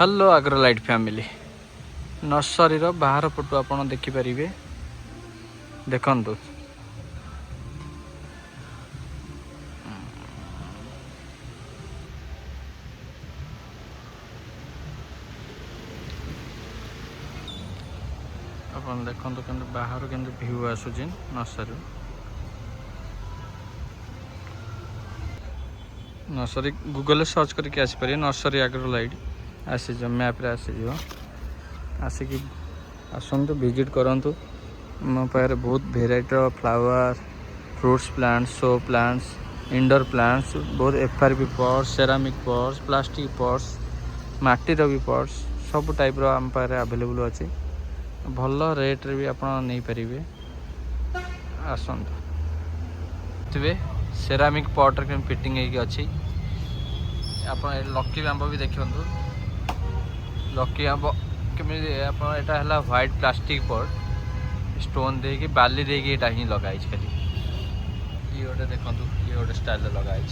Hello एग्रोलाइट family nursery बाहर पटु आप देखिपारे देखु आप देखु कि बाहर के भ्यू आसूँ नर्सरी नर्सरी गूगल सर्च करके आसीपर नर्सरी एग्रोलाइट आसीज मैप रे आसीज आसिक आसतु विजिट करूँ मो पाखे बहुत variety flower fruits plants show plants indoor plants बहुत FRP pots ceramic pots plastic pots माटीर भी पॉट्स सब टाइप आम पाखे अवेलेबल अच्छी भल रेट रे भी आप नहीं पारे आसतु सेरामिक पॉट रे फिटिंग अच्छी आप लकी आंब भी देखु लकी आंब केमी यहाँ व्हाइट प्लास्टिक पॉट स्टोन दे बाली दे हिं लगाई खाली ये गोटे देखु ये गोटे स्टाइल लगाई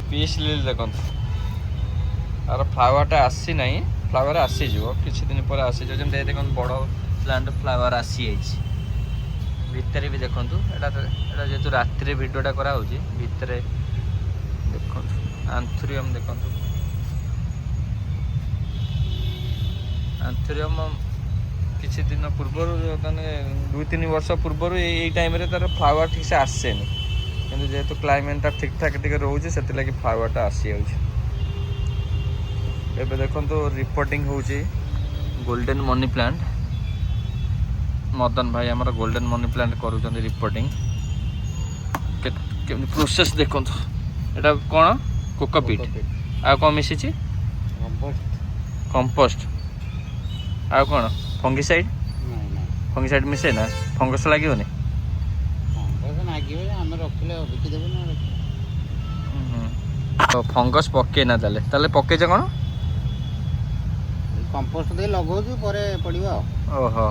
पीस लिली देखु आर फ्लावरटा आसी ना फ्लावर आसीज किसी दिन पर आसीज देख बड़ प्लांट फ्लावर आसी भितर भी देखु यहाँ जेहतु राति भिडियोटा कराऊँगी भितर देखु आंथुरियम देखु आंथुरियम किसी दिन पूर्व मैंने 2-3 वर्ष पूर्व यही टाइम रे तार फ्लावर ठीक से आसेनि कि जेहेतु क्लाइमेटा ठीक ठाक टे रोचे से फ्लावरटा आसी जाए देखो रिपोर्टिंग होची गोल्डन मनी प्लांट मदन भाई आमर गोल्डन मनी प्लांट करूँ रिपोर्टिंग प्रोसेस देखो यहाँ कौन कोकोपीट आ कौन मिसी कंपोस्ट आ कौन फंगिसाइड मिसे ना फंगस लगे फंगस पके ना ताले पके कौन कंपोस्ट दे लगौछु परे पड़िबो ओहो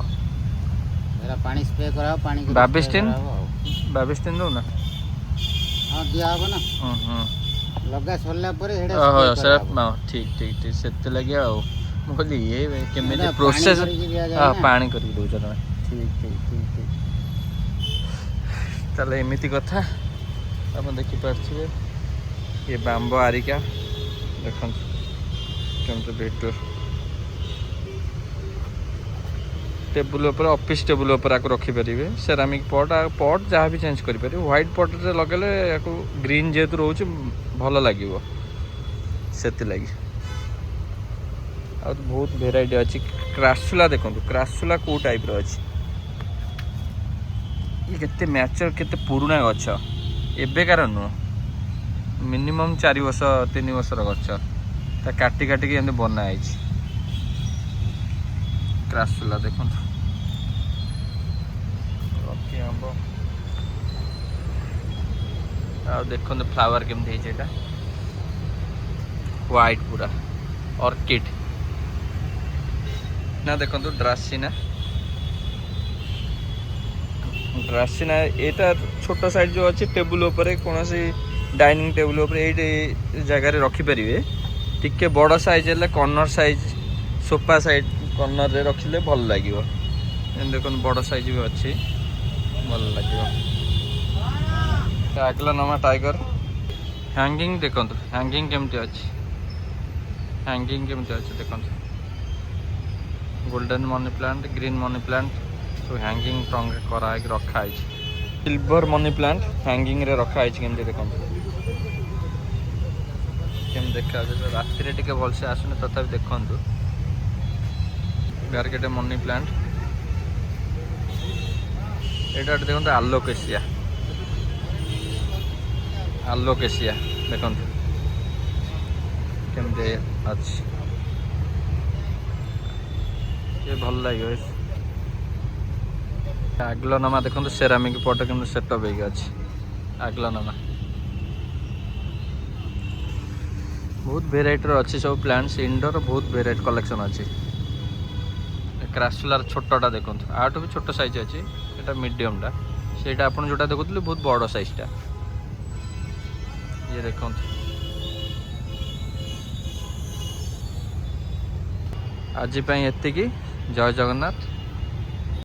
एरा पानी स्प्रे करा पानी बाबिस्टिन दो ना हां दिया होबो ना लगा सरला परे हेडा ओहो सर ठीक ठीक ठीक सेते लगे आ बोली ये केमे प्रोसेस हां पानी करके दो जरा ठीक ठीक ठीक ठीक ताले एमिति कथा अपन देखि पाछिए ये बांबो आरिका देखन केमते बेटर टेबुल ऊपर ऑफिस टेबुल ऊपर आको रखी परिबे सेरामिक पॉट जहाँ भी चेंज करि परिबे व्हाइट पॉट रे लगेले याको ग्रीन जेतु रोच भल लागिवो सेति लागि आ बहुत वेराइटी अच्छी क्रासुला देखो क्रासुला को टाइप रो अच्छी ये केते मैच्योर केते पुराना गछ एबेकार नुह मिनिमम 4 वर्ष 3 वर्ष गछ ता काटी काटी के एंदे बना आइछि क्रासुला देखो ओके आंबो आ देखो फ्लावर केमते हे जेटा व्हाइट पूरा ऑर्किड ना देखो ड्रासिना ड्रासिना एटा छोटा साइज जो अच्छी टेबुल ऊपर कौन सी डाइनिंग टेबुल ऊपर ये जगह रखी पारे टिके बड़ साइज है corner size sofa side corner रे रखिले भल लागिवो देखो बड़ साइज भी अच्छी भल लागिवो आगला नमा टाइगर हैंगिंग देखो हैंगिंग केमती अच्छी हैंगिंग केमती अच्छी देखो golden money plant green money plant तो हैंगिंग टंग करा रखा सिल्वर मनी प्लांट हैंगिंग रे रखा केमती देखो केम देखा राति रे टिके भलसे आसुने तथापि देखंतु गार्केट मनी प्लांट एटा देखो आलोकेसिया आलोकेसिया देखो केमती अच्छी ये भल लगे आग्लोनामा देखो सेरामिक पट के सेटअप हो आग्लोनामा बहुत भेराइटर अच्छी सब प्लांट्स इंडोर बहुत भेराइट कलेक्शन अच्छी क्रासुलार छोटा देखो आठ भी छोट साइज अच्छी एटा मीडियमटा सेटा आपन जोटा देखुतले बहुत बड़ साइजटा ये देखो ଆଜି ପାଇଁ ଏତିକି। ଜୟ ଜଗନ୍ନାଥ।